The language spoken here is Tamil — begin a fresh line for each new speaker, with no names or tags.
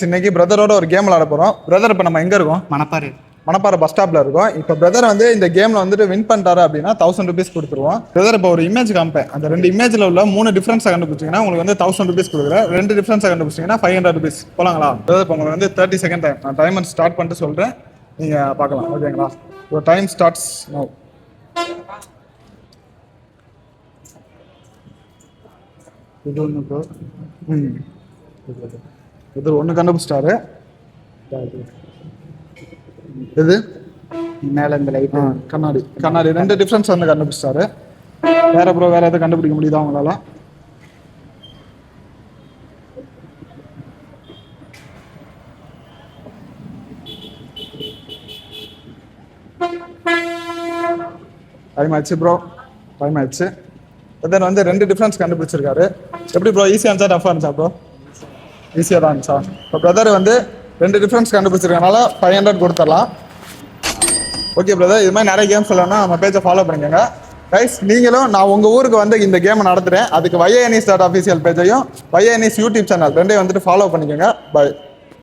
இன்னைக்கு பிரதரோட ஒரு கேம் விளாட போகிறோம். பிரதர் இப்போ நம்ம எங்கே இருக்கோம்? மணப்பாறை பஸ் ஸ்டாப்பில் இருக்கோம். இப்போ பிரதர் வந்து இந்த கேமில் வந்துட்டு வின் பண்ணிட்டாரு அப்படின்னா 1000 rupees கொடுத்துருவோம். பிரதர் இப்போ ஒரு இமேஜ் காமிப்பேன். அந்த 2 இமேஜில் உள்ள 3 டிஃப்ரென்ஸை கண்டுபிடிச்சிங்கன்னா உங்களுக்கு வந்து 1000 rupees கொடுக்குறேன். 2 டிஃப்ரென்ஸை கண்டுபிடிச்சிங்கன்னா 500 rupees. போகலாங்களா? பிரதர் இப்போ உங்களுக்கு வந்து 30 செகண்ட் டைம். நான் டைமர் ஸ்டார்ட் பண்ணிட்டு சொல்கிறேன், நீங்கள் பார்க்கலாம். ஓகேங்களா? ஒரு டைம் ஸ்டார்ட்ஸ் நோ. இது ஒன்று ப்ரோ. இது ஒன்று கண்டுபிடிச்சிட்டாரு. இது
மேல இந்த லைட்
கண்ணாடி 2 டிஃபரன்ஸ் வந்து கண்டுபிடிச்சாரு. வேற ப்ரோ வேற எதாவது கண்டுபிடிக்க முடியுதா உங்களால? டைம் ஆயிடுச்சு ப்ரோ, டைம் ஆயிடுச்சு. பிரதர் வந்து 2 டிஃபரன்ஸ் கண்டுபிடிச்சிருக்காரு. எப்படி ப்ரோ, ஈஸியாக இருந்துச்சா டஃபாக இருந்துச்சா ப்ரோ? ஈஸியாக தான் இருந்துச்சா? இப்போ பிரதர் வந்து 2 டிஃபரன்ஸ் கண்டுபிடிச்சிருக்கனால 500 கொடுத்துடலாம். ஓகே பிரதர், இது மாதிரி நிறைய கேம்ஸ் இல்லைன்னா நம்ம பேஜை ஃபாலோ பண்ணிக்கோங்க கைஸ். நீங்களும் நான் உங்கள் ஊருக்கு வந்து இந்த கேமை நடத்துகிறேன். அதுக்கு YANES.official பேஜையும் YANES யூடியூப் சேனல் 2 வந்துட்டு ஃபாலோ பண்ணிக்கோங்க. பை.